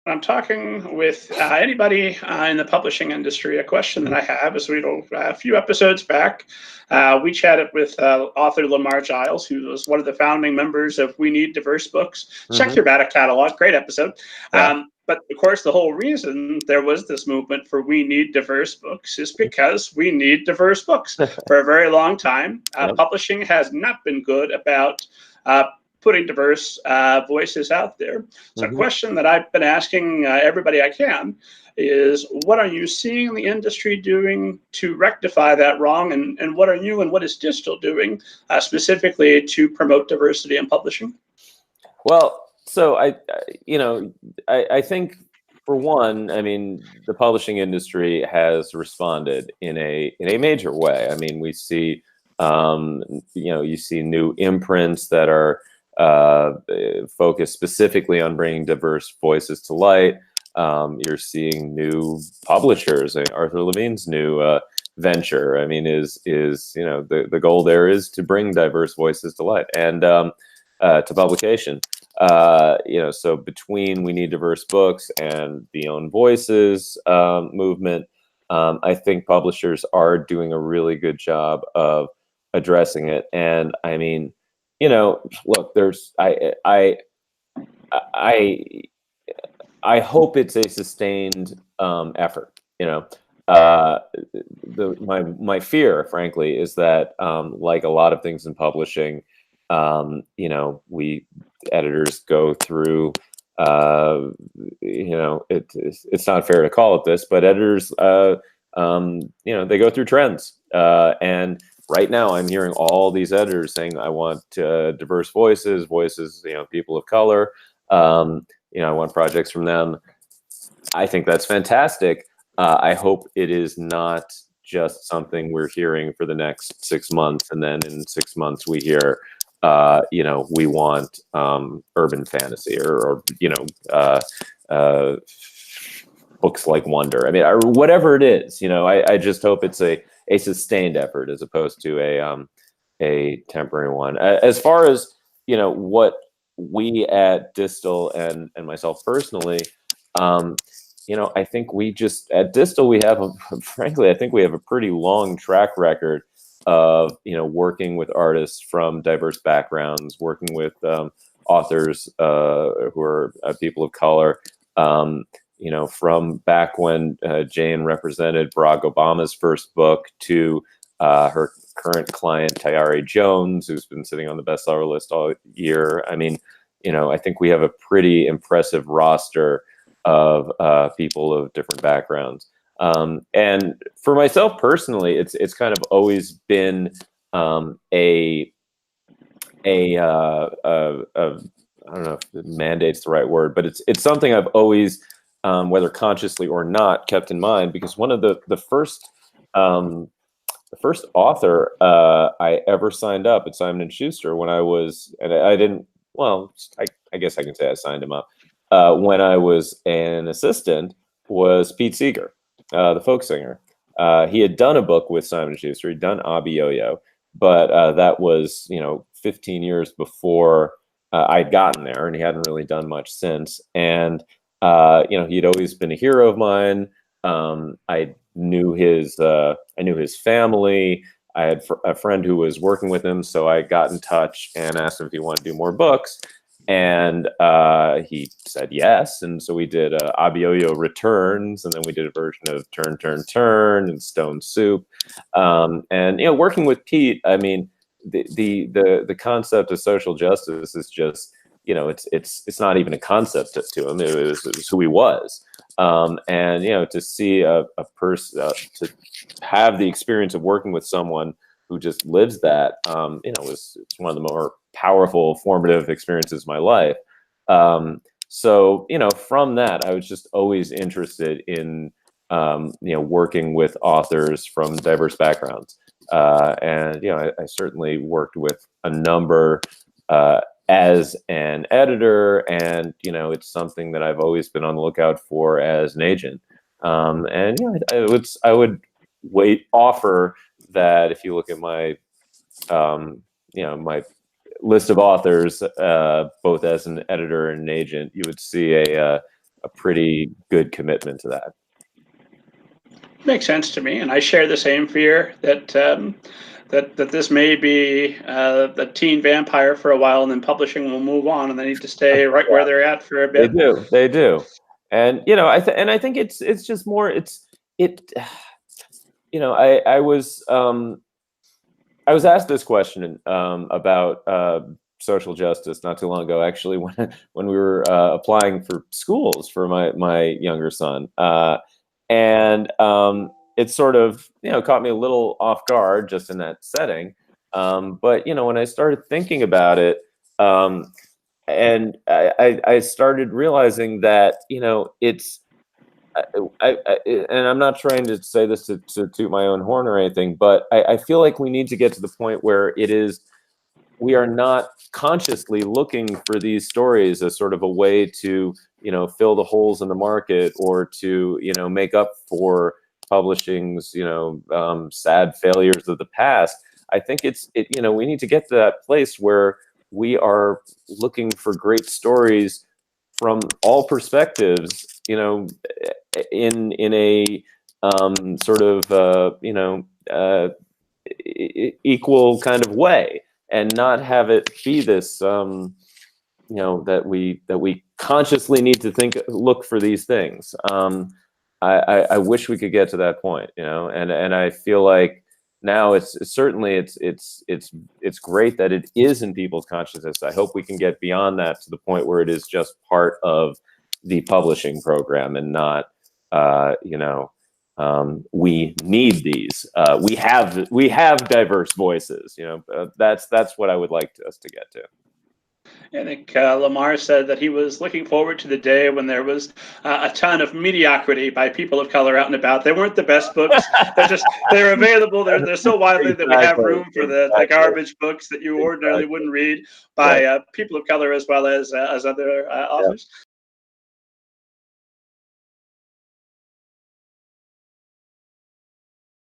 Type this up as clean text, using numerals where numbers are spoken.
I'm talking with anybody in the publishing industry. A question that I have is, a few episodes back, we chatted with author Lamar Giles, who was one of the founding members of We Need Diverse Books. Check your back catalog. Great episode. Yeah. But of course, the whole reason there was this movement for We Need Diverse Books is because we need diverse books. For a very long time, publishing has not been good about putting diverse voices out there. So a question that I've been asking everybody I can is, what are you seeing the industry doing to rectify that wrong? And what are you and what is Dystel doing specifically to promote diversity in publishing? Well, so I think, for one, I mean, the publishing industry has responded in a major way. I mean, we see, you see new imprints that are focused specifically on bringing diverse voices to light. You're seeing new publishers. Arthur Levine's new venture, I mean, is the goal there is to bring diverse voices to light and to publication. So between We Need Diverse Books and the Own Voices movement, I think publishers are doing a really good job of addressing it. And I mean, look, I hope it's a sustained effort. My fear, frankly, is that like a lot of things in publishing, we editors go through. It's not fair to call it this, but editors, they go through trends, and right now, I'm hearing all these editors saying, I want diverse voices, people of color. I want projects from them. I think that's fantastic. I hope it is not just something we're hearing for the next 6 months, and then in 6 months we hear, we want urban fantasy or books like Wonder. I mean, whatever it is, I just hope it's a sustained effort as opposed to a temporary one. As far as what we at Dystel and myself personally, I think we just at Dystel we have frankly I think we have a pretty long track record of working with artists from diverse backgrounds, working with authors who are people of color. From back when Jane represented Barack Obama's first book to her current client, Tayari Jones, who's been sitting on the bestseller list all year. I mean, I think we have a pretty impressive roster of people of different backgrounds. And for myself personally, it's kind of always been I don't know if mandate's the right word, but it's something I've always, whether consciously or not, kept in mind, because one of the first author I ever signed up at Simon and Schuster when I was, and I didn't, well, I guess I can say I signed him up when I was an assistant, was Pete Seeger, the folk singer. He had done a book with Simon and Schuster. He'd done Abioyo, but that was 15 years before I'd gotten there, and he hadn't really done much since. And he'd always been a hero of mine. I knew his family. I had a friend who was working with him, so I got in touch and asked him if he wanted to do more books. And he said yes, and so we did Abioyo Returns, and then we did a version of Turn, Turn, Turn, and Stone Soup. And working with Pete, I mean, the concept of social justice is just, it's not even a concept to him. It was who he was. And to see a person to have the experience of working with someone who just lives that, it's one of the more powerful, formative experiences of my life. So from that, I was just always interested in working with authors from diverse backgrounds. And I certainly worked with a number as an editor, and it's something that I've always been on the lookout for as an agent. And I would offer that if you look at my my list of authors, both as an editor and an agent, you would see a a pretty good commitment to that. Makes sense to me, and I share the same fear that that this may be the teen vampire for a while, and then publishing will move on, and they need to stay right where they're at for a bit. They do, and I think it's just more I was asked this question about social justice not too long ago, actually, when we were applying for schools for my younger son. And it sort of, caught me a little off guard just in that setting. But, when I started thinking about it, and I started realizing that, it's, and I'm not trying to say this to toot my own horn or anything, but I feel like we need to get to the point where we are not consciously looking for these stories as sort of a way to, fill the holes in the market, or to, make up for publishing's, sad failures of the past. I think we need to get to that place where we are looking for great stories from all perspectives, in a sort of, equal kind of way, and not have it be this, that we consciously need to look for these things. I wish we could get to that point, and I feel like now it's great that it is in people's consciousness. I hope we can get beyond that to the point where it is just part of the publishing program, and not, we need these. We have diverse voices. That's what I would like us to get to. I think Lamar said that he was looking forward to the day when there was a ton of mediocrity by people of color out and about. They weren't the best books. They're available. They're so widely that we have room for the garbage books that you ordinarily wouldn't read by people of color, as well as other authors.